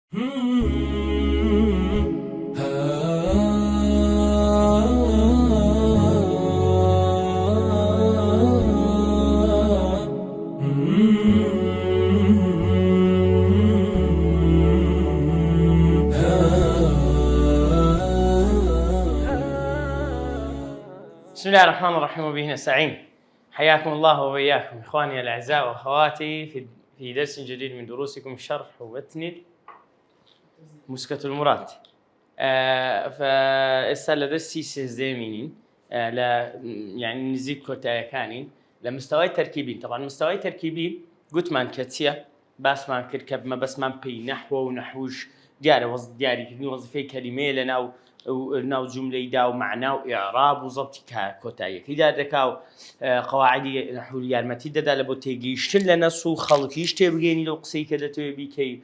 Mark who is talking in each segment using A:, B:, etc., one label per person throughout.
A: بسم الله الرحمن الرحيم وبه نستعين. حياكم الله وبياكم إخواني الأعزاء وأخواتي في درس جديد من دروسكم شرح ومتن مسكة المراد. فإسا لدرسي سيزديمينين يعني نزيد كوتايا كانين لمستوى تركيبين. طبعا مستوى تركيبين قلت مان كتيا بس ما كركب ما بس ما بي نحو ونحوش دياري وظيفة كلمة لنا أو جملة دا ومعنى وإعراب وضبط كوتايا إذا ذكاو قواعد نحو اليارمتي دا لبو تيجيش لنا سو خلقيش تبغيني لو قصي كده تبي كي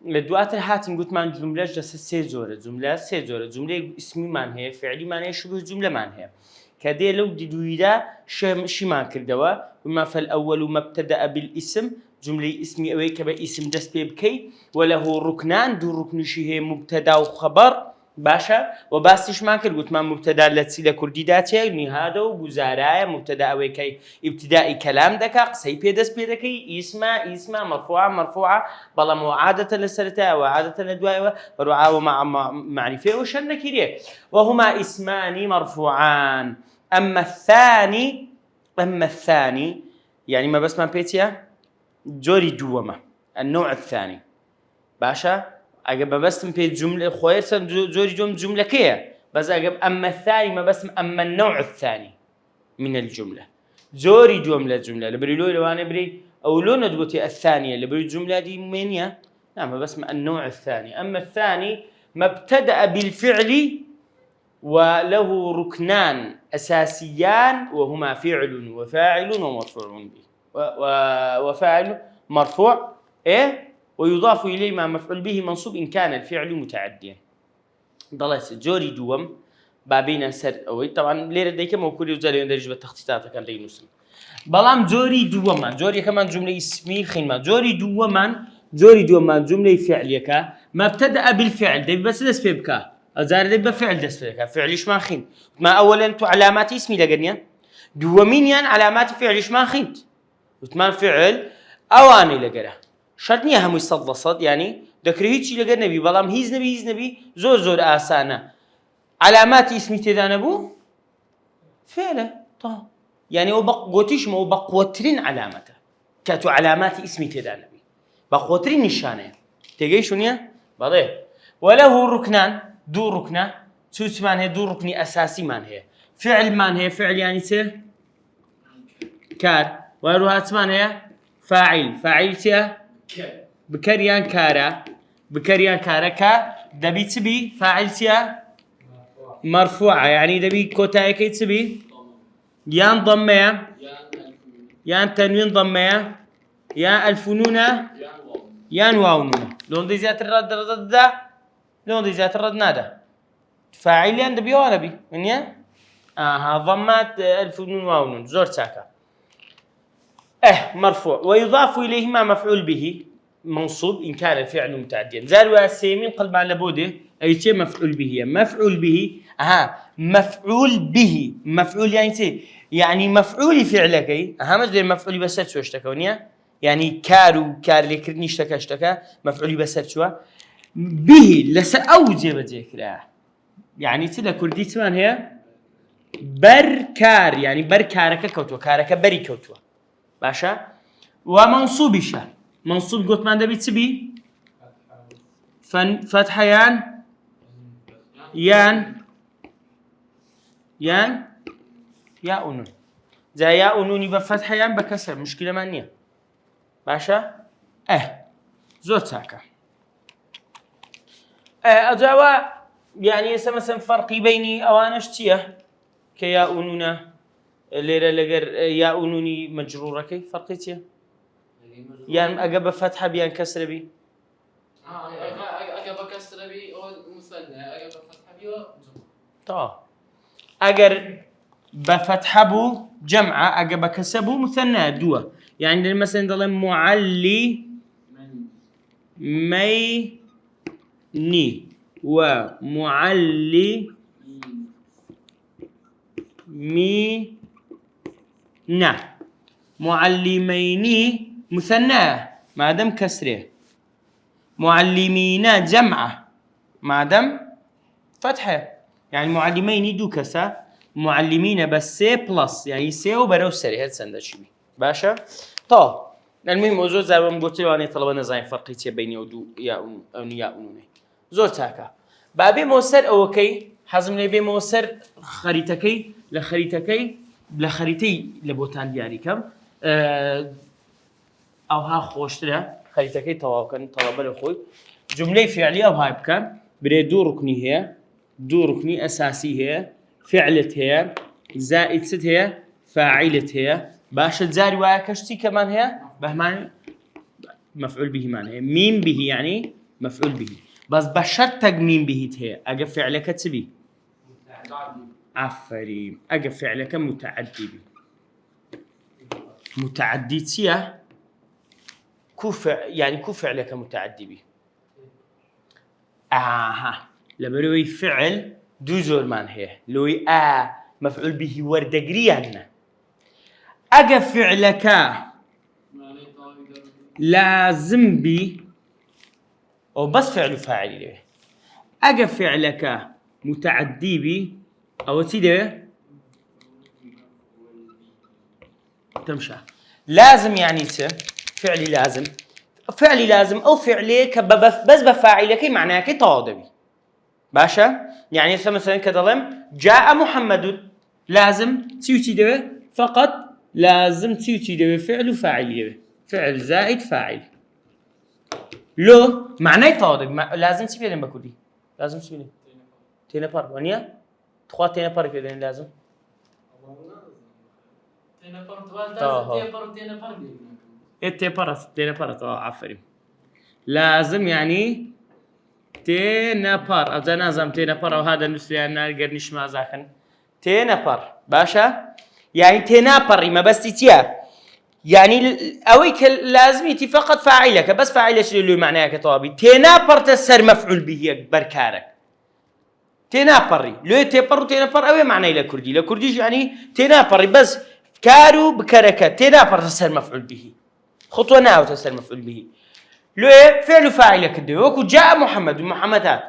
A: دواتر هاتم قلت مان جملة جس سيزورة جملة اسمي مان هي فعلي مان هي شبه جملة مان هي كده لو ديدا شي ما كردوا وما فالأول مبتدأ بالاسم جملة اسمي أوي كبا اسم دست بكي وله ركنان دو ركن شي مبتدأ وخبر باشا وباسش ما كر قلت ما مبتدا لتسيله كردي داتي هذا وجزارايا مبتدا أوي كي ابتدائي كلام دكا قصي بيدس بيدكي اسمه مرفوعة بلا معادة لسرتها وعادة لدواء وروعة ومع معرفة وشنكيريه وهما اسمان مرفوعان. أما الثاني يعني ما بس ما بيتيا جوري دوما النوع الثاني باشا أجب بس في جملة خويرسن زوري جملة كيه بس أجب أما الثاني ما بس أما النوع الثاني من الجملة زوري جملة لبريلو لو أنا بري أو لو ندقتي الثانية اللي بري الجملة دي منيا نعم بس النوع الثاني. أما الثاني مبتدأ بالفعل وله ركنان أساسيان وهما فعل وفاعل ومرفوع به وفاعل مرفوع ويضاف إليه ما مفعول به منصوب إن كان الفعل متعديا. ضلت جوري دوم بابين سر أوي طبعا ليرة ديك موكولي وزالي ندرج بالتخطيطات كان لي نسم بلام جوري دوما جوري كمان جملة اسمي خيمة جوري دوما جملة فعلية ما ابتدأ بالفعل ده بس دس بكا أزار ده بفعل دس بكا فعليش ما خين ما أولا تو علامات اسمي لقنيا دومين يعني علامات فعليش ما خينت وثمان فعل أواني لقرا شرطني هم يصدصد يعني ذكر هيك شيء لقى نبي بلام هيز نبي زور آسانة علامات اسمي تدانبو فعله طه يعني قوتيش ما بقوترين علامته كاتو علامات اسمي تدانبي بقوترين نشانه تجي شنيا بعدين وله ركنان دو ركنه سوس مان هي دو ركني أساسي مان هي فعل مان هي فعل يعني كار وروحات مان هي فاعل بكريان كارا كا دبي تبي فاعلتها مرفوعة يعني دبي كوتاي كي تبي يان ضمية يان تنوين ضمية يان الفنونة يان واونونة لون دي زيادة الرد دا لون دي زيادة الرد نادا فاعليان دبي وانا بي منيا ضمات الفنون واونون زور ساكا مرفوع ويضاف إليهما مفعول به منصوب إن كان الفعل متعديا. زالوا السيمين قلب على بوده أي شيء مفعول به مفعول يعني مفعول فعلك مجد مفعول بسات شو اشتكونيا يعني كار لكرني اشتكى مفعول بسات شو به لسأوجي بذكره يعني تلا كردي ثمان هي بركار يعني بركارك كوتو كارك بري كوتو باشا ومنصوبشه منصوب قلت ما عندها بيتسبي فتحة يا أنون زي يا أنوني بفتحة يان بكسر مشكلة مانية باشا زود ساكا أجاوا يعني مثلا فرقي بيني أوانش تيه كيا أنونا ليرة لجر يا أنوني مجرورة كي فرقتيه يعني أجاب فتحة بيان كسر بي
B: أجاب كسر بي أو مثنى أجاب فتحة بي
A: طيب أجر بفتحة بو جمعة أجاب كسبه مثنى دوا يعني مثلا ضل معلي مي ومعلمين معلمين مثنى ما دام كسره معلمين جمعة ما دام فتحة يعني معلمين دو كسا معلمين بس سي بلس يعني سي وبرو سري هاد سندشي باشا طب المهم موضوع زي ما قلت له أنا طلبنا زين فرقية بيني ودو يا ونوني زور تاكا بابي موسر أوكي حزم لي بي موسر خريطكي لخريطي لبوتان دياري كم أو ها خوشتره خريطكي تواكن طلب الأخوي جملة فعلية أو هاي بكم بري دو ركني هي دو ركني أساسي هي فعلة هي زائد ست هي فاعلة هي باش تزاري ويا كشتي كمان هي بهمان مفعول به معناه ميم به يعني مفعول به بس بشرط ميم به هي أجا فعلك تبي عفري أجا فعلك متعدي به متعدي تيا يعني كو فعلك متعدي به لبروي فعل دو زور من هي لوي مفعول به وردقريان أجا فعلك لازم بي أو بس فعل فاعل له أجا فعلك متعدي بي أو تيده تمشى لازم يعني فعلي لازم أو فعليك بس بفاعلك معناه كطادبي باشا يعني مثلا كدلم جاء محمد لازم تيده فقط لازم تيده فعل وفاعل فعل زائد فاعل لو معناه طادب لازم تبين بكودي لازم تبين تينا بار ونيا تخوا تينا بار كده لازم
B: تينا بار
A: تينا بار عفري لازم يعني تينا بار أذا نازم تينا بار وهذا نسلي أنا قرنيش ما زاكن تينا بار باشا يعني تينا بار ما بس تيا يعني أويك لازم يتي فقط فاعلك بس فاعلش اللي معناه كطابي تينا بار تسر مفعول به بركارك تينا باري لو تيبر تينا بار أوي معناه لكردي يعني تينا باري بس كارو بكركة تينا بار تسر مفعول به خطوة ناو تسر مفعول به لو فعل فاعلك الدوك وجاء محمد هات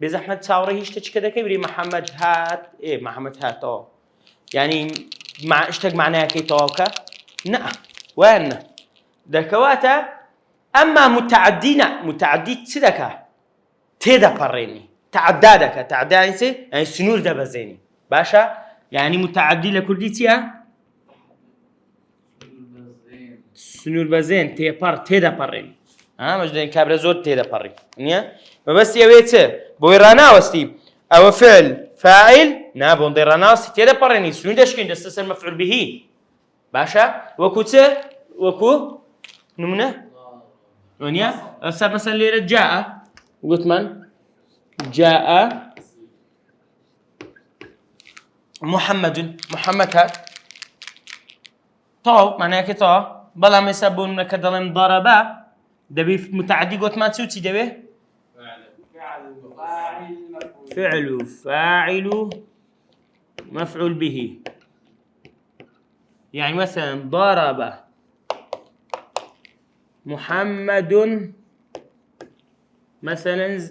A: بزحمة تصاوري هيش كذا كبري محمد هات محمد هات يعني مع اشتق معناه كي توكا نعم وين دكواتا أما متعدي تسدك تيدا بريني تعدادك يعني سنور ده بزيني باشا يعني متعدي لكرديتيا سنور بزين تيدا بريني مجدين كابر زود تيدا بري نيا بس يويته بويرانا وستي أو فعل فاعل نابون ديرانا وستي تيدا بريني سنور دشكين دستسر مفعول به باشا وكو نمنا ونيا أصاب مثلا ليرة جاء وقلت من جاء محمد هات طاو معناه كطا بلا ما يسبون كدلهم ضربا دبي متعدي قلت ما تسوتي دبي فاعل مفعول به يعني مثلا ضرب محمد مثلا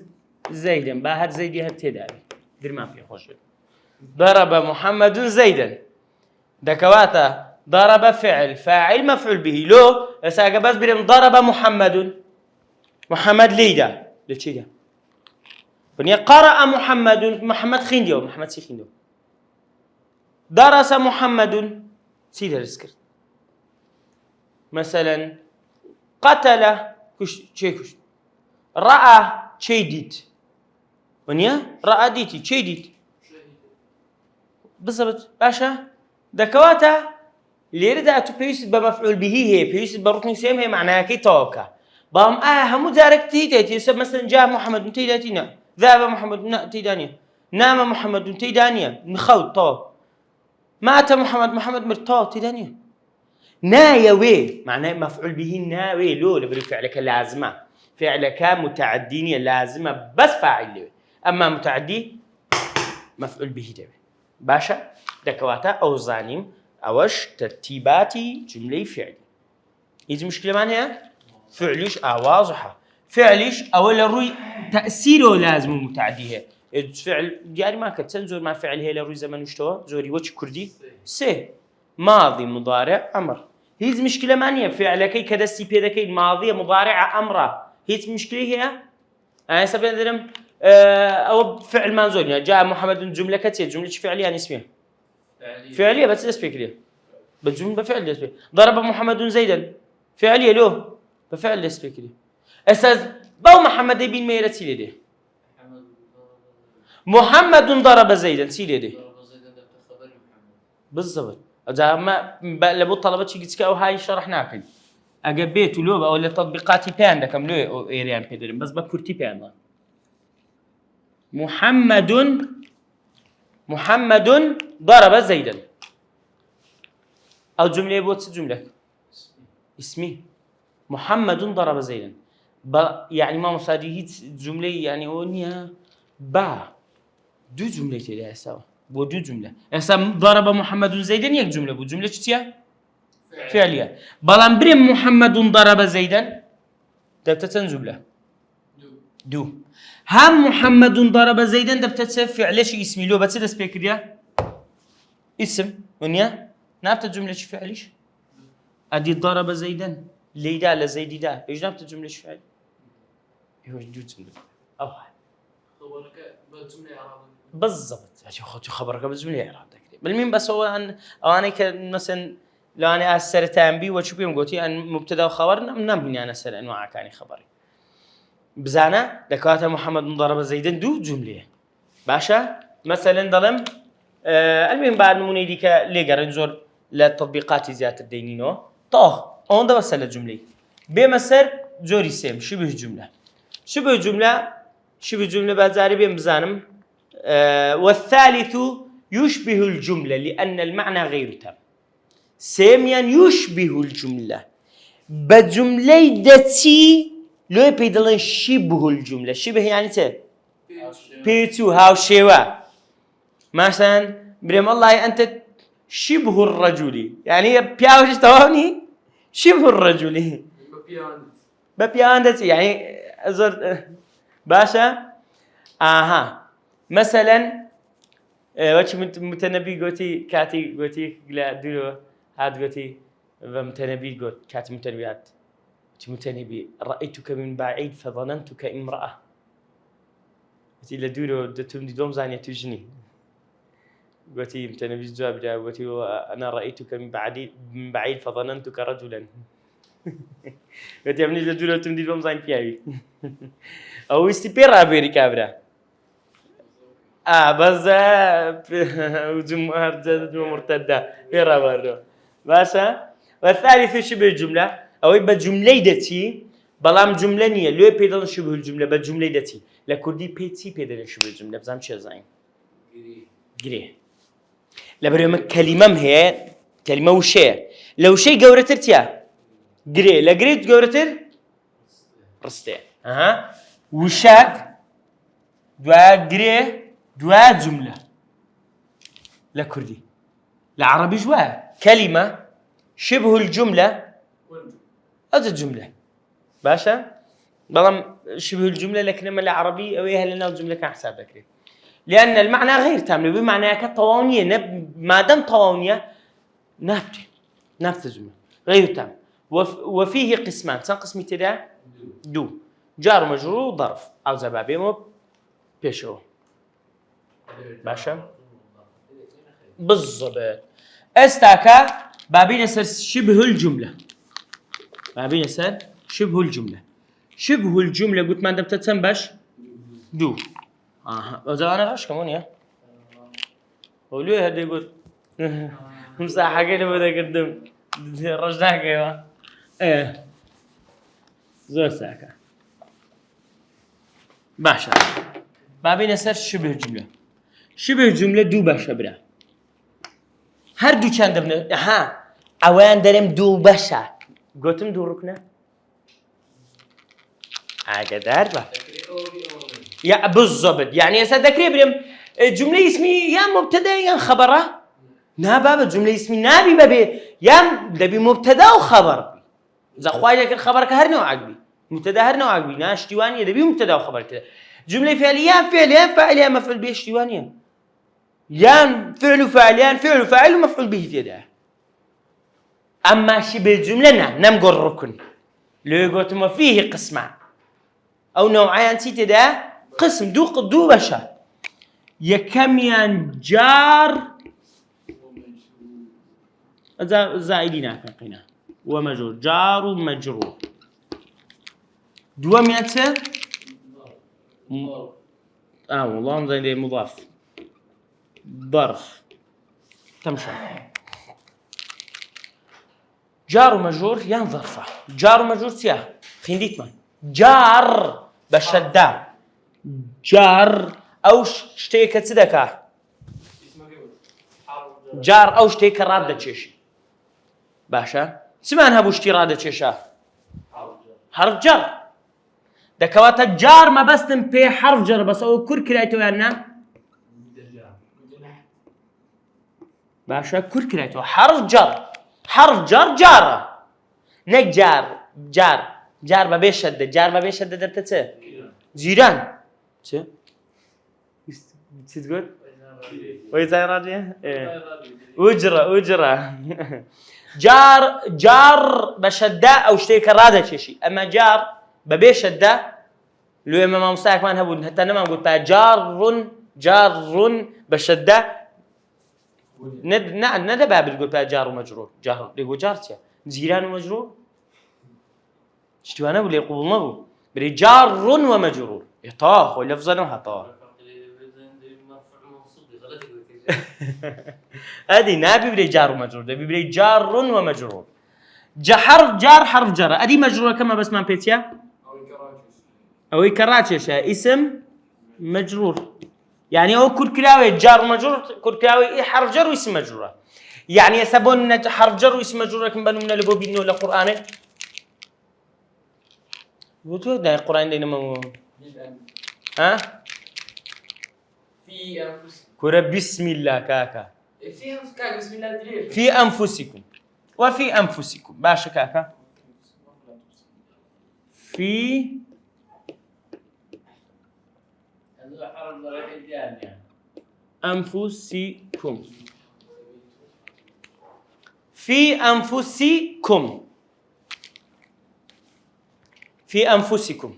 A: زيدا باهر زيدي هالتداري دير ما في خوش ضرب محمد زيدا دكواتا ضرب فاعل مفعول به لو اساق بس بريم ضرب محمد ليدا لتشيدا بني قرأ محمد خينديو محمد سي خينديو درس محمد سيدا رسكرت مثلا قتل كش رأى شيديت ونيا رأى ديتي شيديت بالضبط باشا دكواتا ليردا تو بيوس بمفعول به هي بيوس بركن سيم هي معناها كي توكا بام هم دايركتي تيتي مثلا جاء محمد تيداتينا ذهب محمد تيدانيا نام محمد تيدانيا نخوت طو مات محمد مرتو تيدانيا نايا وي معناه مفعول به ناوي لو اللي فعلك لازمه فعلك متعدي لازمة بس فاعل له أما متعدي مفعول به ده باشا دكواتا أو زانيم أوش ترتيباتي جملة فعل إذا مشكلة ما هي فعليش واضحة فعليش أول الروي تأثيره لازم متعدي هي فعل يعني ما كتنزور مع فعل هي لروي زمن وشتوه زوري وش كردي سه ماضي مضارع أمر هيز مشكلة ما هي فعلك كدستي بيدك ماضي مضارع أمره هيز مشكلة هي أنا سبب درم أو فعل منزول يعني جاء محمد جملة كتير جملة فعلية يعني اسمها فعلية بس اسمها كده بالجملة بفعل اسمه ضرب محمد زيدا فعلية له بفعل اسمه كده أستاذ بو محمد بن ميرة سيلي محمد ضرب زيدا سيلي ده بالضبط إذا ما لابد طلبت شيء كذا أو هاي شرحناها كده أجبيت له أو لتطبيقاتي بان ده كم له إيريان بيدرين بس بكرتي بان محمد ضرب زيدا أو جملة بوتس جملة اسمي محمد ضرب زيدا يعني ما مصادقيت جملة يعني أونيا دو جملة تلي سوا دو جملة ضرب محمد زيدا يك جملة جملة شتيا فعلية بلان محمد ضرب زيدا دبتتن جملة دو هم محمد ضرب زيدا دبتتن فعل شيء اسمي لو بتصير سبيكريا اسم ونيا نابت الجملة شو فعليش أدي ضرب زيدا ليدا لزيدي دا إيش نابت الجملة شو فعل يوجد جملة أو
B: خبرك بالجملة عربية
A: بالضبط أخذ خبرك بالجملة عربية بالمين بس هو أن أنا مثلا لو أنا أسرتان بي وشو بيوم قلتي أن مبتدأ وخبر نمني أنا أسر أنواع كاني خبري بزانا دكاتة محمد ضرب زيدا دو جملة باشا مثلا ظلم المهم بعد نموني ديك ليجر نزور للتطبيقات زيادة الدينينو أون ده بس الجملة بمسر جوري سيم شبه جملة بازاري بين بزانم والثالث يشبه الجملة لأن المعنى غير تام سيميا يشبه الجملة بجملة دتي لو بيدلن شبه الجملة شبه يعني بيتو هاو شيوا مثلا بريم الله أنت شبه الرجل يعني بياوش تواني شبه الرجل ببياندت يعني أزر باشا مثلا وش متنبي قوتي كاتي قوتي لا دلو هاد قوتي متنبي قوت كاتي متنبيات متنبي رأيتك من بعيد فظننتك امرأة قوتي لدولو دتم دوم زانية تجني قوتي متنبي جواب جا قوتي أنا رأيتك من بعيد فظننتك رجلا قوتي أمني لدولو تم دوم زانية فيها أو استبير أبيري كابرا بس وجمهور جدد ومرتدة يرى برضو باشا والثالث شبه الجملة أو يبقى جملة دتي بلام جملة نية لو بيدل شبه الجملة بجملة دتي لكردي بيتي بيدل شبه الجملة بزام شيء زين جري لبريم كلمة هي كلمة وشيء لو شيء جورتر تيا جري لا جريت جورتر رستة وشاك دوا جري دوا جملة لكردي العربي جوا كلمة شبه الجملة هذا الجملة باشا بلام شبه الجملة لكن ما العربي أو إيه لنا الجملة كان حساب ذكري لأن المعنى غير تام بمعنى كطوانية ما دام طوانية نبت الجملة غير تام وفيه قسمان قسم تدا دو جار مجرور ظرف أو زبابي مو بيشو باشا بالضبط استاكا بابين سر شبه الجملة شبه الجملة قلت ما عندك تتسمبش دو وزا أنا غش كمان يا وليه هذا يقول مساحة كده بدأ قدم رجعك يا زور ساكا باشا بابين سر شبه الجملة دو باشا برا هر دو چند بنه اوان درم دو باشا قلتم دو ركنه ئاگدار بە
B: دەکرێت ئەوە بێ ئەوە بێ.
A: یا بالضبط يعني ئێستا دەکرێت برێم جملەی اسمی یان مبتدا یان خەبەرە نابا بە جملەی اسمی نابی بەبێ یان دەبی مبتدا و خەبەر زەخوای دەکرد خەبەرکە هەر نەوەعک بی مبتدا هەر نەوەعک بی ناشتیوانیە دەبی مبتدا و خەبەر کرد جملەی فعلی یان فعل یان فاعل یان مفعول به شتیوانیە یان فعل و فاعل یان فعل و فاعل و مفعول به تێدایە ئەمما شبه جملە نەمگۆڕ ڕکن لێ گوتمە فیه قسمان ئەو نەوعیان چی تێدایە قسم دوو بەشە یەکەمیان جار زائدی ناکەن قینە ومەجرور جار و مەجرور دووەمیان چێ والله نزای لێ مضاف ظرف تمشى جار ومجرور يان ظرفة جار ومجرور تيا خنديتمان جار بشدة جار أو شتيك تصدقه جار أو شتيك رادة تشيش باشا سمان هبو شتي رادة تشيشا حرف جر دكوات جار ما بستن بي حرف جر بس أو كر كرايتو يانا باشا كر كرايتو حرف جر جارة نك جار ما بيشدد جار ما بيشدد درتته جيران شو تقول ويزاي راجع أجرة جار بشدة أو شيء كرادة شيء أما جار ببيشدة لو ما مستعك ما نهبون حتى أنا ما قلت جار بشدة ندى باب تقول جار ومجرور جار اللي جارتيا جيران ومجرور شتو أنا بقول يقول ما بقول بري جار ومجرور يطاخ ولفظا وهطاخ هذه نابي بري جار ومجرور ده بري جار ومجرور جار حرف جر أدي مجرورة كما بس ما بيتيا أو كراتش اسم مجرور يعني هو كل كلاوي جار ومجرور كل كلاوي حرف جر واسم مجرورة يعني يسبون حرف جر واسم مجرورة كم بنو من اللي بينو للقرآن بتوه ده القرآن ده نمو ها
B: في أنفسكم
A: كورة بسم الله كاكا
B: بسم الله دليل
A: في أنفسكم وفي أنفسكم باشا كاكا في أنفسكم في أنفسكم في أنفسكم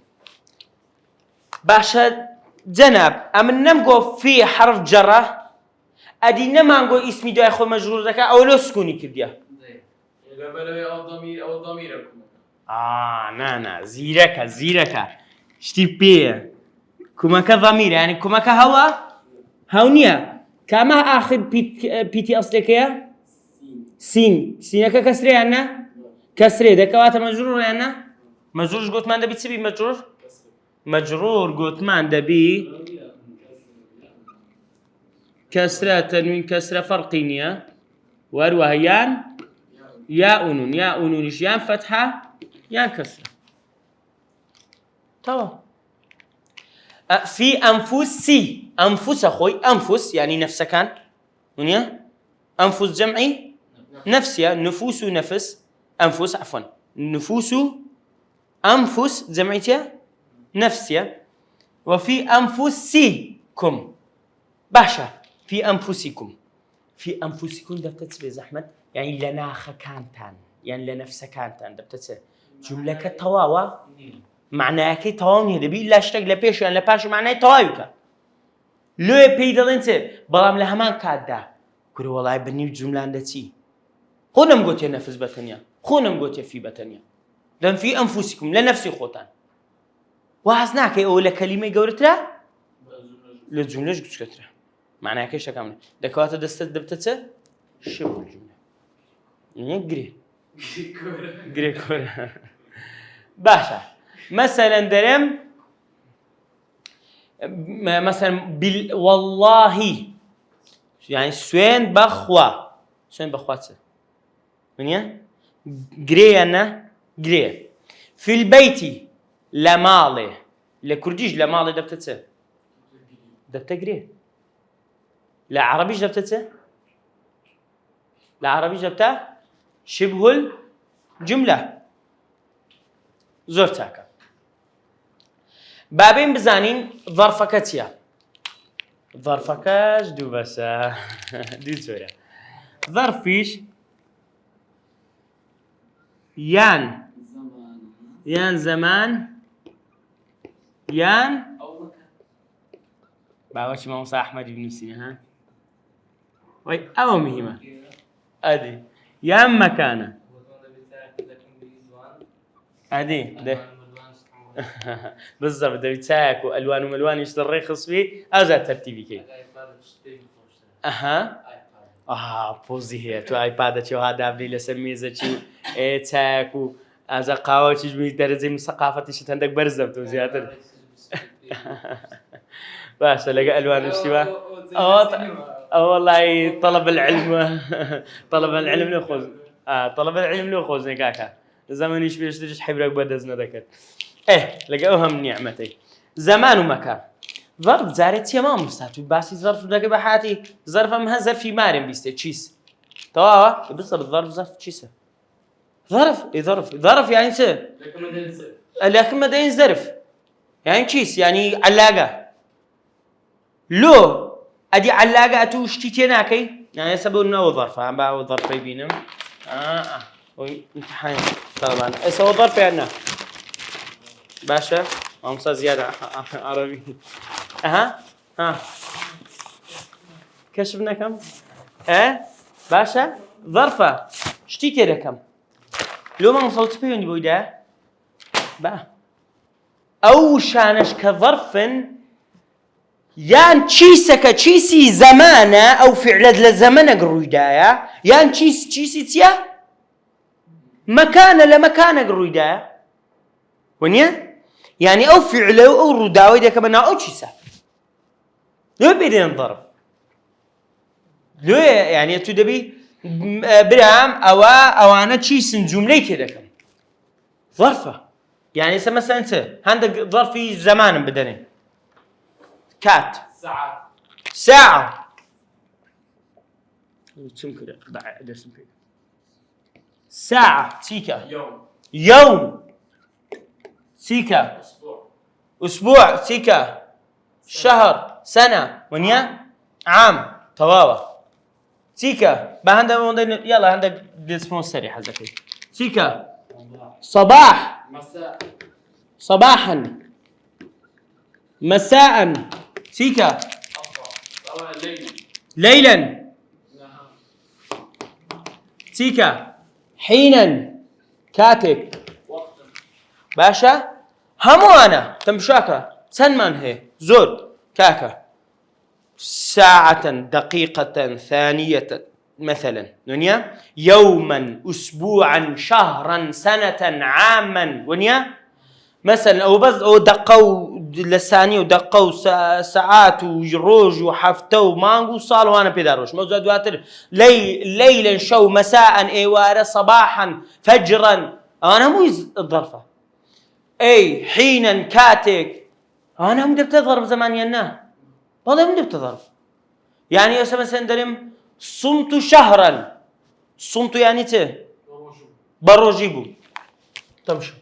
A: باشا جناب أمن نمقو في حرف جرة أدي نمانقو اسمي دو أخو مجرور ذكا أو لو سكوني كرديا
B: أو ضميركم
A: نا زيرك شتي بيه كمك ضمير يعني كمك هوا هونيا كما آخر بيتي أصلك يا سينك كسري أنا كسري دكوات مجرور أنا مجرور قلت ما عندي بتسبي مجرور قلت ما عندي بي كسرة تنوين كسرة فرقينية وروهيان يا أنون يان فتحة يان كسرة تمام في أنفسي أنفس أخوي أنفس يعني نفس كان ونيا أنفس جمعي نفسيا نفوس نفس أنفس عفوا نفوس أنفس جمعيتها نفسيا وفي أنفسكم باشا في أنفسكم ده بتتسبي زحمة يعني لنا خكانتان يعني لنفس كانتان ده بتتسبي جملة كتواوا معناه كي تواوني ده بي لا اشتغل لبيش يعني لباش معناه توايوكا لو بيدل انت بلام لهمان كادا كوري والله بني جملة عندتي خونم قلت يا نفس بتنيا خونم قلت يا في بتنيا لأن في أنفسكم لنفسي خوتان وحسناك أول كلمة قولتها للجملة جبت كترة معناه كيش كامل دكوات دستت دبتته شبه الجملة يعني قري كورة باشا مثلا درم مثلا والله يعني سوين بخوات منيا قري أنا قري في البيت لماڵێ لە کوردیش لە ماڵێ دەبتە چ دەبتە گرێ لە عەرەبیش دەبتە چ لە عەرەبیش دەبتە شبه الجملة زۆر چاکە بابین بزانین ظەرفەکە چییە ظەرفەکەش دوو بەشە دوو جۆرە ظەرفیش یان زەمان یان باوەشی مامۆستا ئەحمەدی بنووسینە ها وای ئەوە مهمە ئەدی یان مەکانە ئەدی بالضبط دەبی چاک و ئەلوان و مەلوانیش ڕێ خسبی ئەوزا تەرتیبی کەی ئەها پۆزی هەیە تو ئایپادەچی و هادابلی لەسەر مێزەچی چاک و ئازا قاوەچیش بووی دەرەجەی مسەقافەتیشت هەندێک بەرز دەبتەوە زیاتر باشە لەگە ئەلوان وشتیوە ئەوە وەڵی طەلەب العلم طەلەب العلم لێ خۆش طەلەب العلم لێ خۆش نێکاکە زەمانیش پێشتریش حیبرێک بەدەست نەدەکرد لەگە ئەو هەم نیعمەتەی زەمان و مەکان ظرف جارێت چیە مامۆستا توی باسی ظرف دەکەی بە حاتی ظرف ئەم هە زەرفی مارێن بیستێ چیس تەواوە بالضبط ظرف چیسە ظرف يعني شو؟ لكن مدين ظرف يعني كيس يعني علاقة لو ادي علاقة اتو اشتيتينا كي يعني سبب انه ظرف عم باو ظرف يبينم امتحان طبعا اسو ظرف يعني باشا امصا زيادة عربي ها كشفنا كم باشا ظرفة اشتيتي رقم لو ما وصلت فيه بويدا با او شانش كظرف يان تشيسك تشيسي زمانه او فعل لزمانه قرويدايا يان تشيسي تيا مكان لمكان قرويدايا ونيا يعني او فعل او رداوي ده كمان او تشيسا لو بيدين الضرب لو يعني تدبي برام او انا تشيسن جمله كده كم ظرفه يعني مثلا انت عندك ظرفي زمان بدني كات ساعه اسم كده بعد اسم كده ساعه سيكا يوم سيكا اسبوع سيكا شهر سنه ونيا عام طواوه سيكا بهندم يلا عندك ديسبونسري حزكي سيكا صباح صباحا مساء سيكا ليلا سيكا حينا كاتك باشا همو انا تمشاكا سنمان هي زود كاكا ساعة دقيقة ثانية مثلا ونيا يوما أسبوعا شهرا سنة عاما ونيا مثلا أو بس أو دقوا لساني ودقوا ساعات وروج وحفتة ومانجو صال وأنا بيداروش موزاد واتر ليلا شو مساء إيوارة صباحا فجرا أنا مو الظرفة أي حينا كاتك أنا مو بتضرب زمانينا والله من بتضرب يعني مثلا درم صمت شهرا صمت يعني بروجيبو طب شو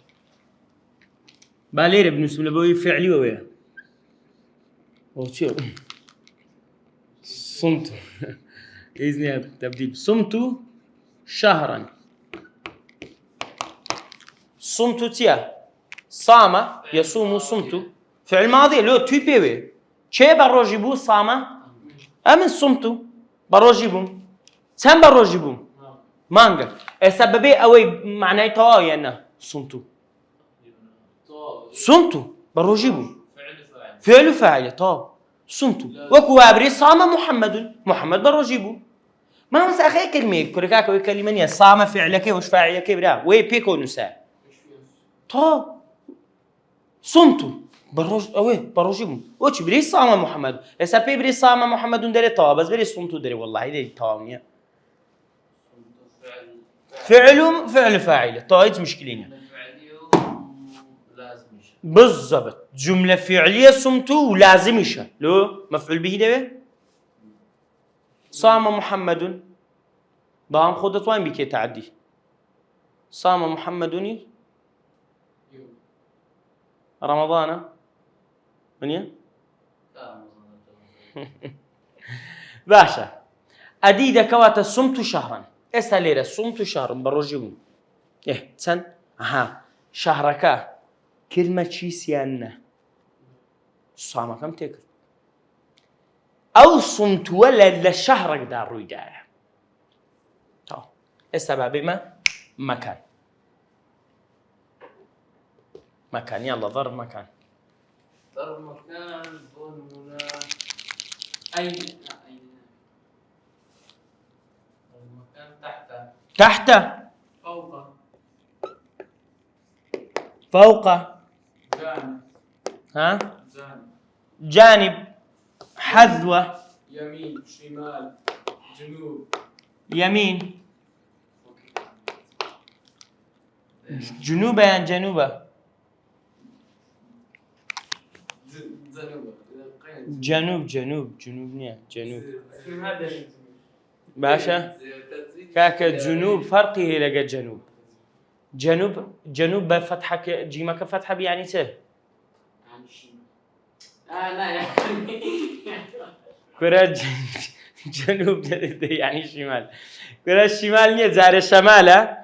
A: بالير ابن اسم لبوي فعلي ويا او شو صمت اذني تبديل صمت شهرا صمت تيا صام يصوم صمت فعل ماضي لو تيبي چه بروجی بو سامه امن صمتو بروجی بوم چند بروجی بوم مانگا سببی اوی معنی تواوی نه صمتو بروجی بوم فعل فاعل تا صمتو وكو ابري صام محمد بروجی بوم ما مس اخي كلمه كركاك وي كلمه صام فعلك وش فاعلك برا وي بيكو نسا تا صمتو بروجيبم وش بري صام محمد هسه بري صام محمد دري طا بس بري صمتو دري والله دي تاومية فعل فاعل طايت مشكلين بالضبط جملة فعلية صمت ولازمشة لو مفعول به ده صام محمد ضام خدت وين بك تعدي صام محمد
B: يوم
A: رمضان منيا باشا أديدا كواتا صمت شهرا اسأليرا صمت شهرا بروجيون إيه سن ها شهرك كلمة شي سيانا صام كم تكر أو صمت ولا لشهرك دار رويدايا طو السبب ما مكان مكان يلا ضرب مكان
B: ضرب مكان ظلمنا أين ضرب مكان تحت
A: تحت
B: فوق
A: فوق
B: جانب
A: ها
B: جانب
A: جانب حذوة
B: يمين شمال جنوب
A: يمين جنوبا يعني جنوبا جنوب نيا جنوب باشا كاكا جنوب فرقه لقى جنوب بفتحك جيمك فتحة يعني ته
B: لا يعني
A: كرة جنوب يعني شمال كرة الشمال نية زار الشمالة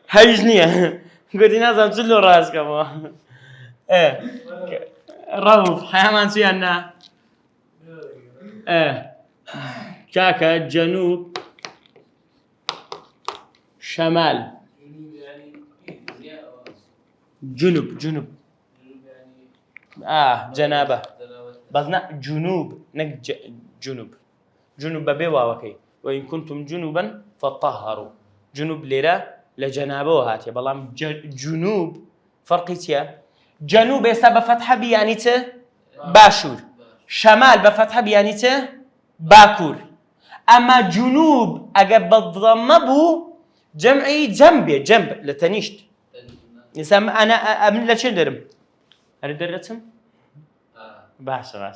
A: هجنية قلت نازم تلو راس كمان ايه روف حيامان سيانا ايه كاكا جنوب شمال جنوب
B: يعني
A: جنابه بزنا جنوب جنوب ببي واوكي وإن كنتم جنوبا فطهروا جنوب ليرة لجنابه هاتي بلام جنوب فرقيتيا جنوب سبب فتحة بيعني ته باشور شمال بفتحة بيعني ته باكور أما جنوب أجب بالضمة بو جمعي جنب لتنيشت يسمى أنا أمن لشين درم أريد الرسم باشا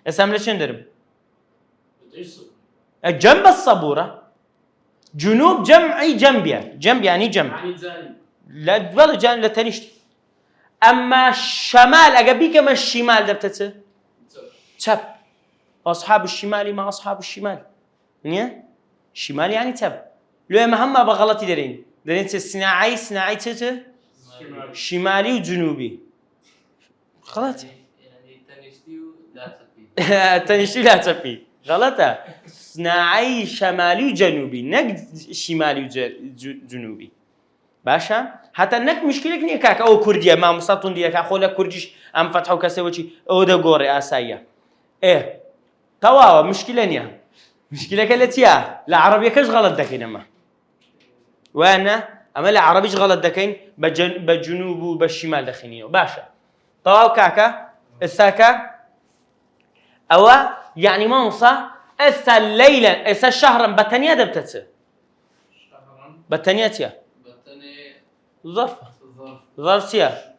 A: يسمى لشين درم جنب الصبورة جنوب جمعي جنب يعني جنب لا والله جانب لتنيشت أما شمال أجبيك ما الشمال دبتته تب أصحاب الشمال ما أصحاب الشمال نيا شمال يعني تب لو مهما بغلطي درين صناعي تته شمالي وجنوبي غلط
B: يعني تنشتي
A: لا تفي غلطة صناعي شمالي وجنوبي نك شمالي وجنوبي باشا حتى نك مشكلة نية كاك أو كردية ما مصطون ديك أخولا كرديش أم فتحوا كسوتشي أو ده جوري آسيا إيه تواوا مشكلة نية مشكلة كلتيا لا عربية كش غلط دكين أما وأنا أما لا عربيش غلط دكين بجنوب وبالشمال دخينيو باشا تواو كاكا الساكا أو يعني منصة إسا الليلة إسا شهرا بتنيا دبتته بتنياتيا ظرف سيا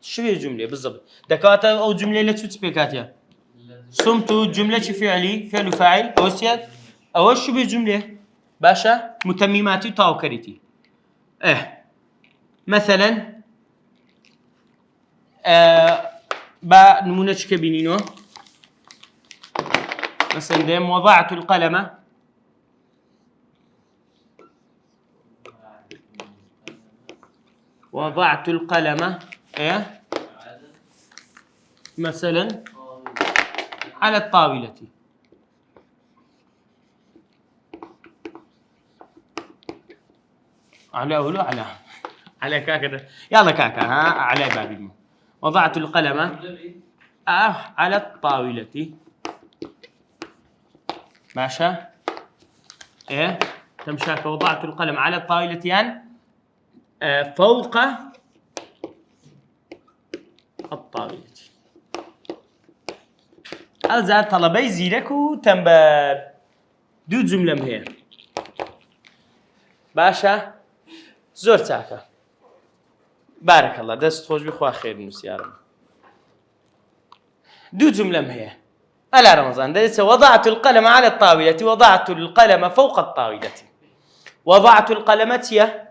A: شو هي الجملة بالضبط دكاتا أو جملة لا تسبيكاتيا صمت جملة فعلي فعل وفاعل أو سيا أو شو هي الجملة باشا متمماتي تاو كريتي مثلا با نمونة كبينينو مثلا ديم وضعت القلم مثلا على الطاولة على أولو على كاكا يلا كاكا ها على بابي وضعت القلم على الطاولة ماشي ايه تمشاك وضعت القلم على الطاولة يعني فوق الطاولة هذا طلبي زيرك وتنبر دو جملة مهية باشا زور تاكا بارك الله دست خوش بخوا خير نسيارم دو جملة هي ألا رمضان درس وضعت القلم على الطاولة وضعت القلم فوق الطاولة وضعت القلم هي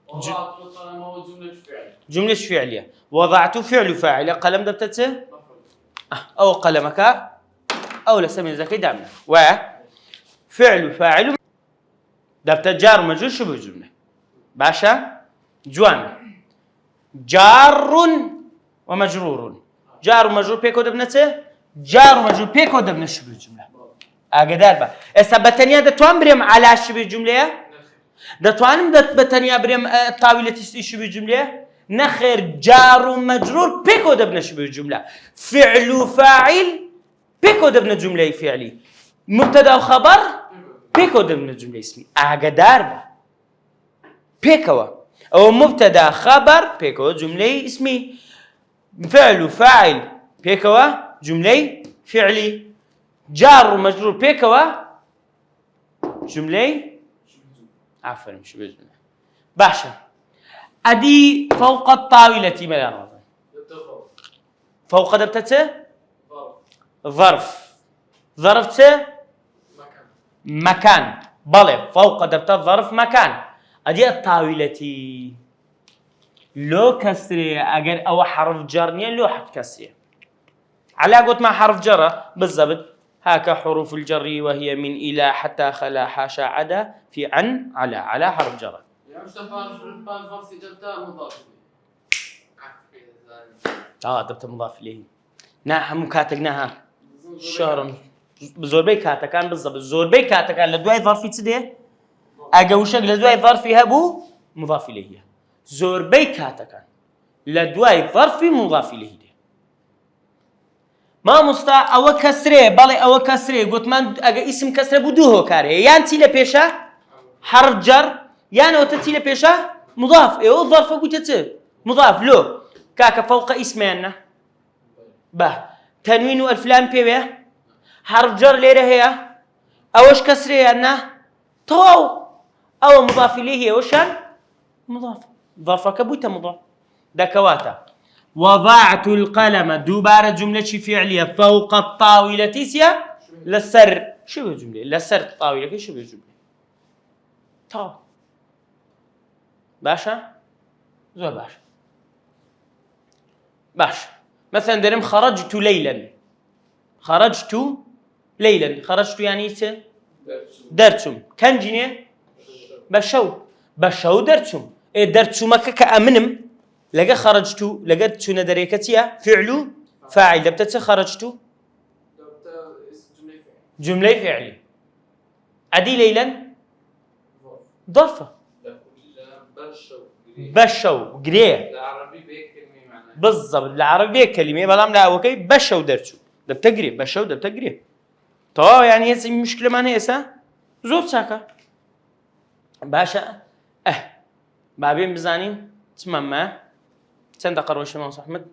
B: وضعت القلم هو جملة فعل
A: جملة فعلية وضعت فعل فاعل قلم دبتته
B: مفعول
A: أو قلمك أو لسمي زكي دامنا وفعل فاعل دبت جار مجرور شبه جملة باشا جوان جار ومجرور جار ومجرور بيكو دبنته جار ومجرور بيكو دبن شبه جملة أقدر با إثبتني هذا توان بريم على شبه جملة ده توانم ده بتنيا بريم طاولة شبه جملة نخير جار ومجرور بيكو دبن شبه جملة فعل فاعل بيكو دبن جملة فعلي مبتدا وخبر بيكو دبن جملة اسمي أقدر با بيكوا أو مبتدا خبر بيكو جملة اسمي فعل فاعل بيكوا جملة فعلي جار ومجرور بيكوا جملة عفوا مش بجملة باشا أدي فوق الطاولة ماذا رمضان فوق دبتته ظرف ظرفته مكان بلى فوق دبتة ظرف مكان أدي الطاولة لو كسرية أجر أو حرف جرنية لو حرف كسرية على قلت مع حرف جر بالضبط هاك حروف الجر وهي من إلى حتى خلا حاشا عدا في عن على حرف جر
B: يعني مش تفعل فرصي جبتها مضاف
A: دبت مضاف إليه نعم كاتقناها شهرا بزوربي كاتا كان بالضبط زوربي كاتا كان لدواي ظرفي تدي أجوشك لدواي ظرفي هبو مضاف إليه زوربي كاتا كان لدواي ظرفي مضاف إليه ما مستا أو كسره بالي أو كسره قلت من أجا اسم كسره بدوه كاره يعني تيله بيشة حرف جر يعني وتتيله بيشة مضاف إيه الظرف قلت مضاف له كاك فوق اسمنا به تنوين والفلام بيه حرف جر ليه هي أوش كسره أنه تو أو مضاف إليه وشان مضاف ظرفك بوته مضاف دكواتا وضعت القلم دوباره جملة فعلية فوق الطاولة تيسيا لسر شو الجملة لسر الطاولة كي شو الجملة تو باشا زو باشا مثلا درم خرجت ليلا خرجت يعني درتم كان جيني بشو درتم درتم كأمنم لقى خرجت لقيت شو ندريكتيا فعل فاعل دبتت خرجت جملة فعلي أدي ليلا ظرفة بشو قريه
B: العربي بكلمة معناها
A: بالضبط العربية كلمة بلام لا وكي بشو درتو دبتقري بشو دبتقري طبعا يعني هسه مشكلة ما هيسا زود ساكا باشا بابين بزانين تمام ما چند دقیقه روش ما احمد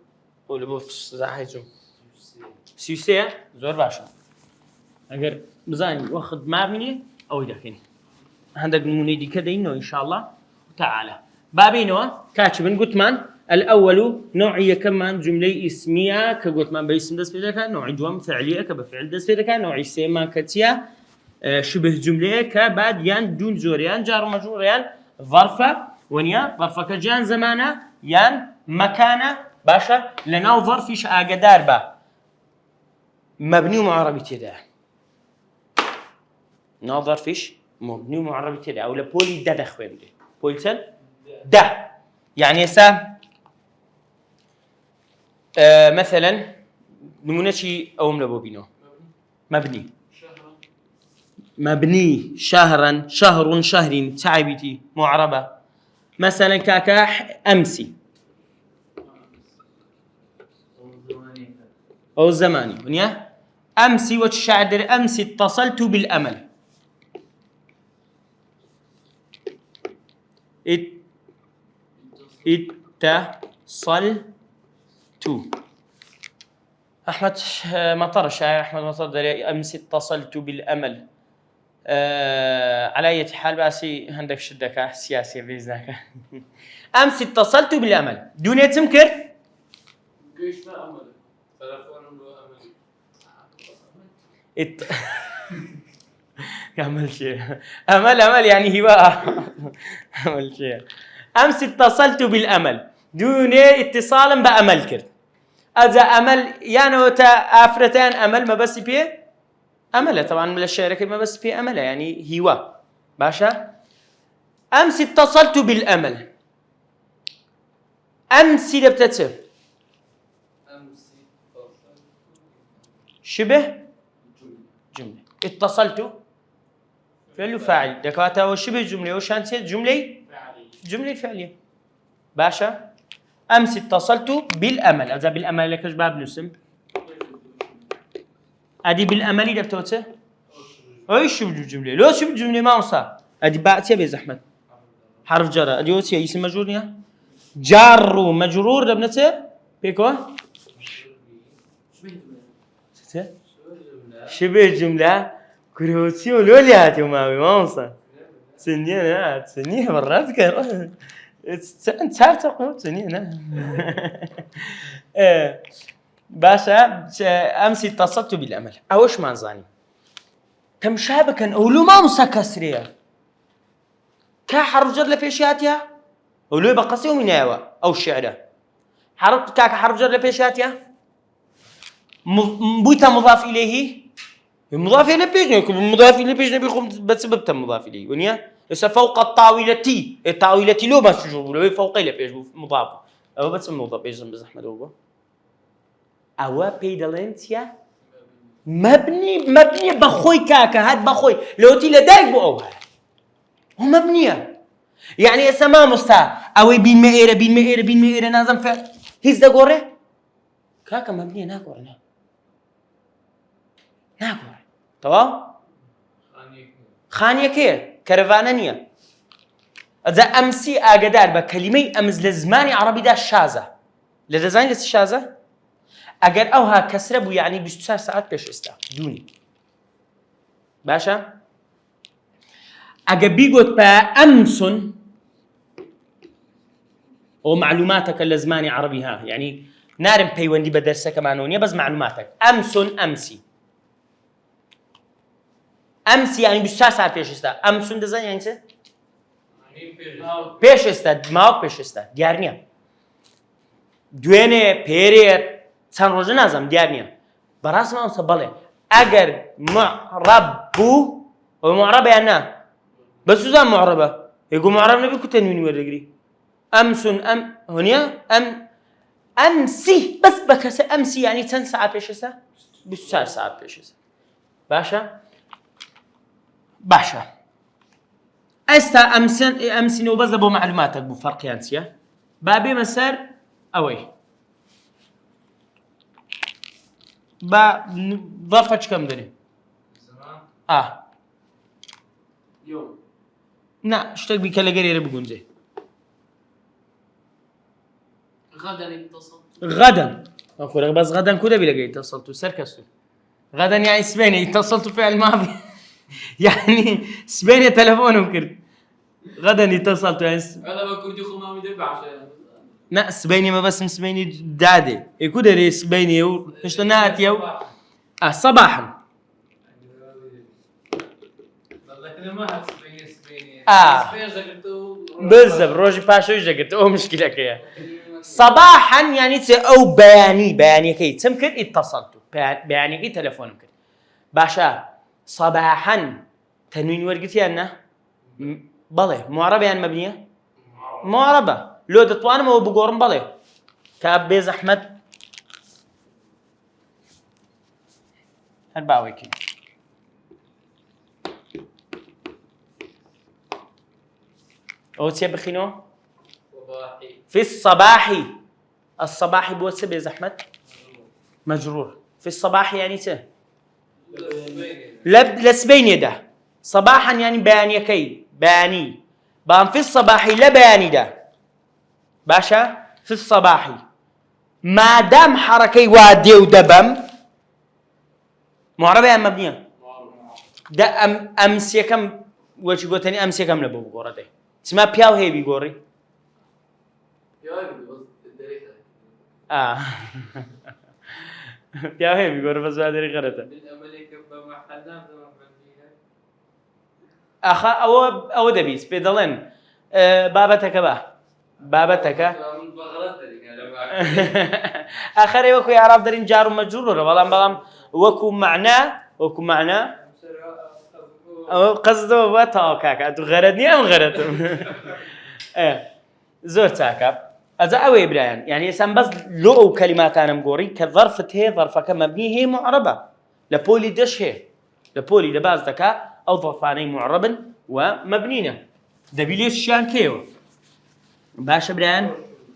A: قول بو زاحجم سيسيا زور باشا اگر بزاني واخد مبني او دكين عندك نمونه دي كده انه ان شاء الله تعالى بابينو كاتبن قلتمان الاول نوعيه كمان جمله اسميه كقلتمان باسم دس فيدك نوع دوم فعليه كبفعل دس فيدك نوع سيما كتيا شبه جمله كبعد يان دون زوريان جار مجرور يان ظرفه ونيا ظرفك جان زمانه يان مكانه باشا لناو ظرفيش اقدار با مبني ومعربي تدا ناو ظرفيش مبني ومعربي تدا او لبولي دا دخوينده بولتن دا يعني سا مثلا نمونة او ملبو بينو مبني شهرا شهر شهرين تعبتي معربة مثلا كاكا امسي أو زماني ونيا أمسي وتشعر أمسي اتصلت بالأمل اتصلت أحمد مطر الشاعر أحمد مطر أمسي اتصلت بالأمل على أي حال باسي عندك شدك سياسية بإذنك. أمس اتصلت بالأمل دون تمكر.
B: قيش ما أمل تلفون له أمل
A: أمل شيء أمل يعني هواء. أمل شيء. أمس اتصلت بالأمل دون اتصال بأمل كرت. إذا أمل يعني وتا أفرتان أمل ما بس بيه أمله طبعا من الشركة ما بس بيه أمله يعني هواء باشا. أمس اتصلت بالأمل أمس لبتته شبه جملة اتصلت فعل وفاعل دكاتا وشبه جملة وشانسية جملة فعلية باشا. أمس اتصلت بالأمل إذا بالأمل لك إيش باب نسم أدي بالأمل دبتوته إيش شبه الجملة لو شبه الجملة ما وصل أدي بعتي بيز أحمد حرف جر أدي وسي اسم مجرور جار ومجرور دبنته بيكو شبه الجملة كروتي ولوليات وماوي ما وصل سنية مرات كان أنت عارف تقول سنية باشا. أمس اتصلت بالأمل أوش ما زاني تمشابكا أولو ما مسكسرية كحرف جر لفيشاتها أولو بقصي من يوا أو الشعر حرف حرف جر لفيشاتها بوتا مضاف إليه مضاف إليه بيجنا يكون مضاف إليه بيجنا بيقوم بسبب مضاف إليه ونيا يس فوق الطاولة لو ما شجوا لو فوق إليه بيجوا مضاف أو بس مضاف بيجنا بزحمة هو أو بيدلنتيا مبني بخوي كاكا هاد بخوي لو تي لدايك بو أوها هو مبنية يعني اسمها مستا أو بين مئيرة نازم فعل هيز دا قوري كاكا مبنية ناقورنا تمام خانية كير كرفانانية إذا أمسي أقدر بكلمة أمز لزماني عربي دا شازة لدزاين لس شازة أجر أوها كسربو يعني 24 ساعات بيش استا دوني باشا أجر بيقول با أمسن أو معلوماتك اللزماني عربي ها يعني نارم بيوندي بدرسة كمانونية بس معلوماتك أمسن أمسي يعني 24 ساعات بيش استا أمسن دزاين يعني سه بيش استا ماوك بيش استا ديارنيا دوينه بيرير سان روجنازم ديارنيا براس ما وصبله اگر معرب بو ومعرب يعني بس زمان معربه يقول معرب نبي كتنوين ورقري امسن هنيا امسي بس بكس امسي يعني 10 ساعات بيش استا 24 ساعات بيش استا باشا استا امسن وبس بو معلوماتك بو فرق يانسيا بابي مسار اوي با ظرفك كم دري
B: زمان يوم
A: نا اشتاق بك لقري بقول زي غدا اخويا بس غدا كده بلاقي اتصلت سركستو غدا يعني اسباني اتصلت فعل ماضي يعني اسباني تلفونهم كرت غدا اتصلت يعني
B: انا بكون دي خمامي دي بعشان
A: لا اسباني ما بس اسباني دادي يكون دري اسباني وش تنات يو صباحا بالضبط روجي باشا جاكت او مشكله كيا صباحا يعني او بياني كي تمكن اتصلت بياني كي تليفون ممكن باشا صباحا تنوين ورقتي انا بله معربه يعني مبنيه معربه لو دطوان ما بقورن بله كاب بيز احمد هرباويكي او تبخينو في الصباح بوسه بيز احمد مجرور في الصباح يعني ته لسبين ده صباحا يعني بياني كي بياني بان في الصباح لا بياني ده باشا في الصباح ما دام حركي وادي ودبم معربة يعني مبنية دا أمسي كم وش قلتني أمسي كم لبوا بقرة ده اسمها بياو هي بيقوري بياو هي بيقوري بس هذا ريقرته أخا أو دبيس بدلن بابتك بابتك آخر وكو يعرف درين جار ومجرور والله وكو معناه قصده وطاو كاكا تو غردني أم غردتم زور تاكب أذا أوي إبراهيم يعني إنسان بس لو كلمات أنا مقوري كظرفة هي ظرفة مبني هي معربة لبولي دش هي لبولي لباز دكا أو ظرفاني معربا ومبنينا دبيليش شان كيو باش إبراهيم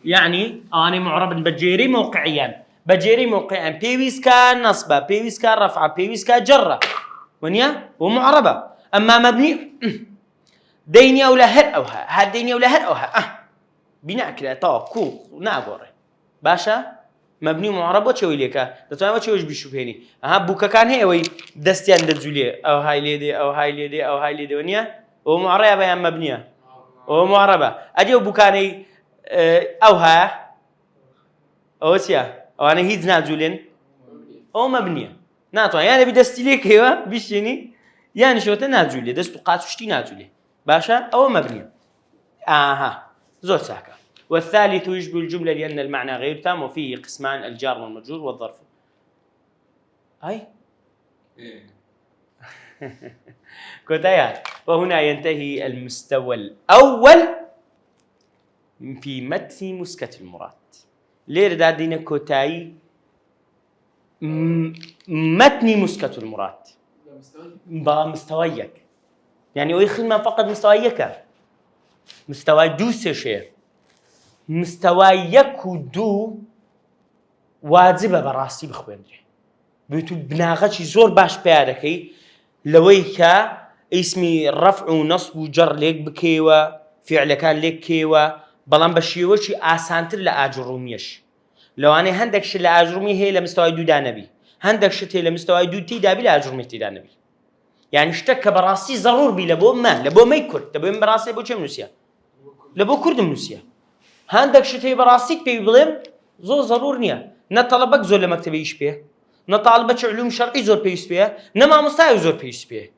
A: يعني أنا معرب بجيري موقعيا بيويس كان نصبة بيويس كان رفعة بيويس كان جرة ونيا ومعربة أما مبني ديني أو لهر أوها هاد ديني أو لهر أوها بناء كده طاق كو ناقوري باشا مبني معرب وشوي ليك دتواني وشويش بيشوفيني بوكا كان هي وي دستيان دزوليه أو هاي ليدي ونيا ومعربة يا مبنية ومعربة أجي بوكاني أوها أوسيا أو أنا هيد نازولين أو مبنية ناتوا يعني بدستي ليك هوا بيشيني يعني شو تنازولي دستو قاسوشتي نازولي باشا أو مبنية زور ساكا والثالث يشبه الجملة لأن المعنى غير تام وفيه قسمان الجار والمجرور والظرف هاي كتايات وهنا ينتهي المستوى الأول في متن مسكت المراد لير دادينا كوتاي متن مسكت المراد مستويك يعني ويخدم فقط مستويك مستوى دو شيء مستويك دو واجب براسي بخويندري بيتو بناغتي زور باش بيادكي لويكا اسمي رفع ونصب وجر ليك بكيوا فعل كان ليك كيوا بلان بشيوشي آسانتر لآجروميش لو أنا هندك شي لآجرومي هي لمستوى دو دانبي هندك شي لمستوى دو تي دابي لآجرومي تي دانبي يعني اشتك براسي ضرور بي لبو ما يكر تبو من براسي لبو كم نسيا لبو كرد نسيا هندك شي براسيك بي بلم زو ضرور نيا نطلبك زول لمكتبي يش بيه نطالبك علوم شرعي زور بيس بيه نما مستوى زور بيس بيه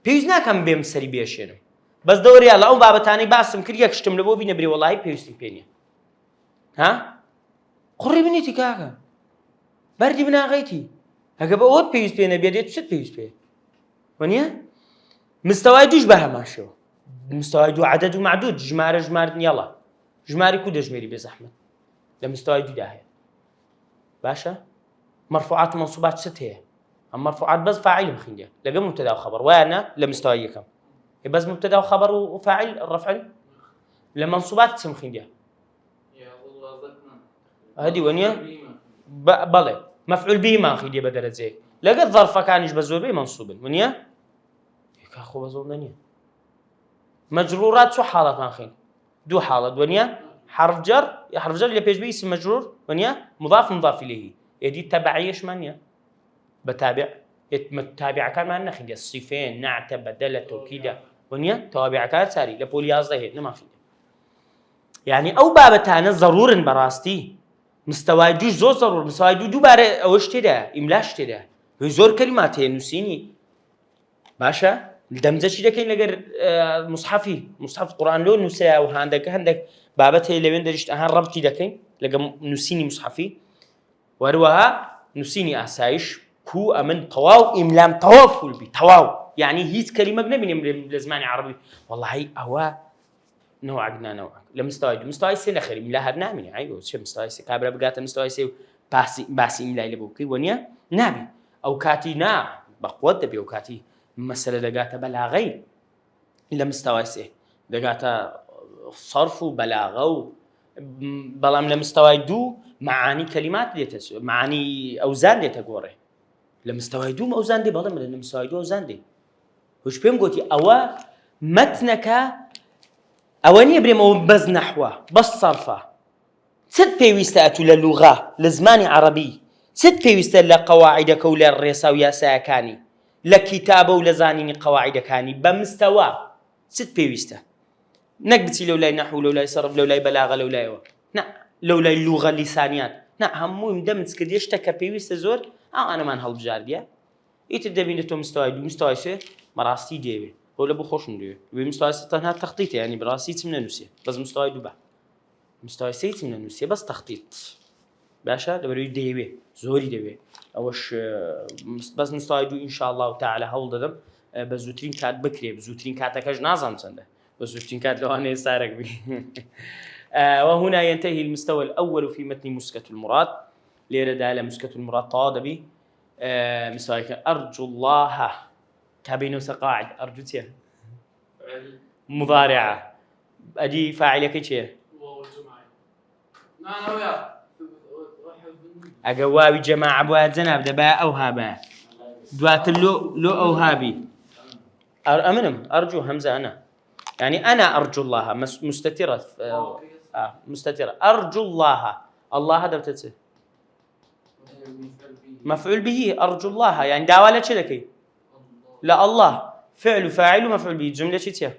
A: بيز ناكم بيم سري بيشينم بس دوري الله بابتاني باسم كل يكشتم لبو بي نبري والله بيوستين بيني قري بنيتي كاكا بردي بنا غيتي هكا بقول بيوست بينا بيديت ست بيوست بيه ونيا مستوى دوش بها ماشو مستوى دو عدد ومعدود جمار يلا جماري كودا جميري بزحمة لمستوى دو داهية باشا مرفوعات منصوبات ست هي المرفوعات بس فاعل مخنجة لقى مبتدا وخبر وانا لمستوى كم بس مبتدا وخبر وفاعل الرفع لمنصوبات اسم خنجة
B: يا الله ذكرنا
A: هذه ونيا بلى مفعول به ما خنجة بدل زي لقى الظرف كان يجب زور به منصوب ونيا يكاخو بزور دنيا مجرورات شو حالات ما خين دو حالات ونيا حرف جر اللي بيجي اسم مجرور ونيا مضاف إليه يدي تبعيش مانيا بتابع متابع كان ما نخدي الصفين نعت بدل توكيدا ونيا توابع كان ساري لبولياز ده ما خدي يعني أو بابتانا ضرور براستي مستوى جو زور ضرور مستوى جو باره أوش تدا إملاش تدا زور كلمات نسيني باشا الدمزة شيء ده كين لقر مصحف القرآن لو نسيا وهندك بابته اللي وين درجت أهان ربطي ده كين لقى نسيني مصحفي وروها نسيني أسايش كو أمن طواو إملام طوافل بي طواو يعني هيت كلمة بنبني لزمان عربي والله أوا نوع مستوى سنة خير ملا هرنا مني أيوة شو مستوى كابرا بقات مستوى باسي إملا اللي بوكي ونيا نبي أو كاتي بقوة دبي أو كاتي مسألة دقات بلاغي إلا مستوى دقات صرف وبلاغة بلام لمستوى دو معاني كلمات ديت معاني أوزان ديت أقوله لمستوى دو أوزان دي بلام لمستوى دو أوزان دي وش بيم قلتي أوا متنك أواني بريم بز نحوه بس صرفه ست بيوستات للغة لزمان عربي ست بيوستات لقواعدك ولا الرسا ويا ساكاني لكتابة ولا زانيني قواعد كاني بمستوى ست بيويسته نقبتي لولا نحو لولا صرف لولا بلاغة لولا لولا اللغة اللسانيات همو مدمت كدي اشتكى بيويسته زور أنا ما نهل بجارديا يتدبين تو مستوى سه مراسي جيبي ولا بخوش نديو بمستوى ستانها تخطيط يعني براسي من النسية بس مستوى دوبا مستوى سيت من النسية بس تخطيط باشا دبري ديبي زوري ديبي اوش بس مستوى دو ان شاء الله تعالى هول ددم بزوترين كات بكري بزوترين كاتكاج نازم سنده بزوترين كات لو انا سارق بي وهنا ينتهي المستوى الاول في متن مسكة المراد ليرد على مسكة المراد طادبي مستوى ارجو الله كابينو سقاعد ارجوتيه مضارعة أدي فاعل كيشيه أجواوي جماعة أبوات زناب دباء أو هابا دوات لو أو هابي أمنم أرجو همزة أنا يعني أنا أرجو الله مستترة مستترة أرجو الله هذا بتتسه مفعول به أرجو الله يعني داوالة شلكي لا الله فعل وفاعل ومفعول به جملة شتيا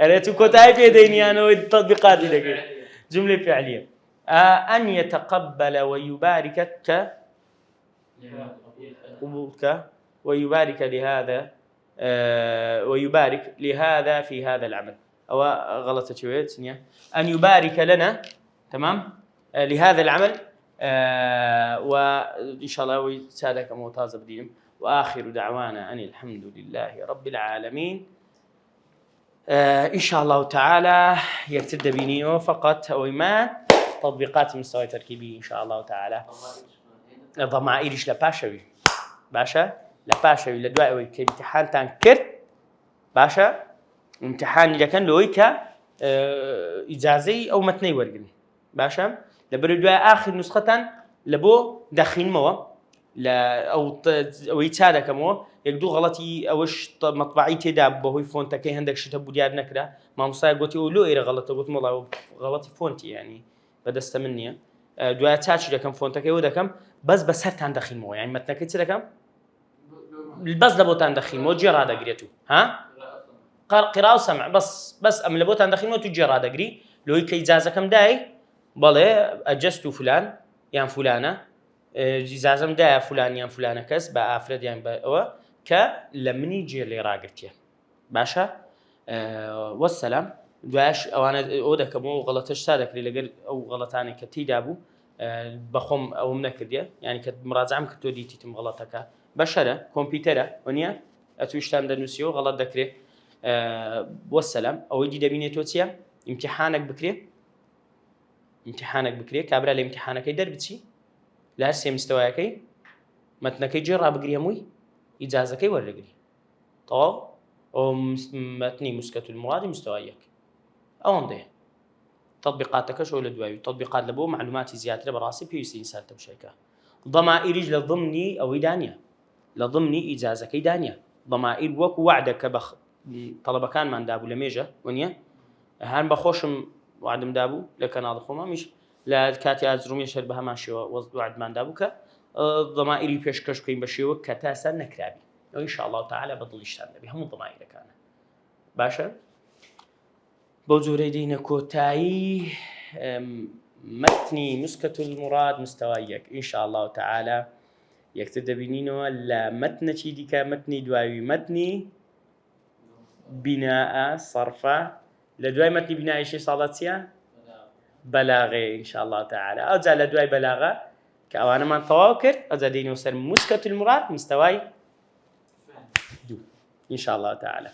A: أريتو كتاي في ديني أنا والتطبيقات لك جملة فعلية أن يتقبل ويباركك قبولك ويبارك لهذا ويبارك لهذا في هذا العمل أو غلطة شوية أن يبارك لنا تمام لهذا العمل وإن شاء الله ويساعدك ممتاز بدينهم وآخر دعوانا أن الحمد لله رب العالمين إن شاء الله تعالى يكتد بينيو فقط وما تطبيقات مستوى تركيبي إن شاء الله تعالى ضمائرش لباشوي باشا لباشوي لدواء كامتحان تنكر باشا امتحان إذا كان لويك إجازي أو متني ورقني باشا لبردوا آخر نسخة لبو داخل موا لا أو يتساعدك مو يقدو غلطي أوش مطبعي تداب بهوي فونتا كي هندك شتا بوديار نكرة ما مصاي قلتي ولو إيرا غلطة قلت والله غلطي فونتي يعني بدست مني دواء تاتش لكم فونتا كي ودا كم بس هرتان داخل مو يعني متنكت لكم بس لبوتان داخل مو جرا هذا قريتو ها قراءة وسمع بس أم لبوتان داخل مو تجرا هذا قري لو كي إجازة كم داي بالله أجستو فلان يعني فلانة إجازة داي فلان يعني فلانة كس بأفراد يعني بأو كلمني جي اللي راقرتيه باشا والسلام دواش أو أنا أودا كمو غلطش سادك اللي لقل أو غلطاني كتيدابو بخم أو منكديه يعني كمراجعة كتودي تتم غلطك بشرة كمبيوترة ونيا أتوشتان دنوسيو غلط ذكره والسلام أو يجي دبيني توتيا امتحانك بكري كابرا لامتحانك يدر بتشي لا سي مستواكي متنكي جرا بقري موي إجازة ولا قري طب أو متني مسكة المراد مستوايك أو ده تطبيقاتك شو لدواي تطبيقات لبو معلومات زيادة براسي بيوسي إنسان تبشيكه ضمائر لضمني أو دانية لضمني إجازة كي دانية ضمائر وك وعدك بخ طلب كان من دابو لميجا ونيا هان بخوشم وعدم دابو لكن هذا خوما مش لا كاتي أزرومي شر بها ماشي وعد من دابوك ضمائري بيشكش كين بشيو كتاسا نكرابي وإن شاء الله تعالى بضل يشتغل بهم الضمائر كان باشا بوزوري دينا كوتاي متني مسكة المراد مستوايك إن شاء الله تعالى يكتب بينينو لا متن شي ديكا متني دواوي متني بناء صرفة لدواي متني بناء شي صالاتيا بلاغي إن شاء الله تعالى أجا لدواي بلاغة كأوانا من طواكر أجا دينو سر مسكة المراد مستواي دو إن شاء الله تعالى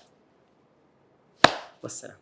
A: والسلام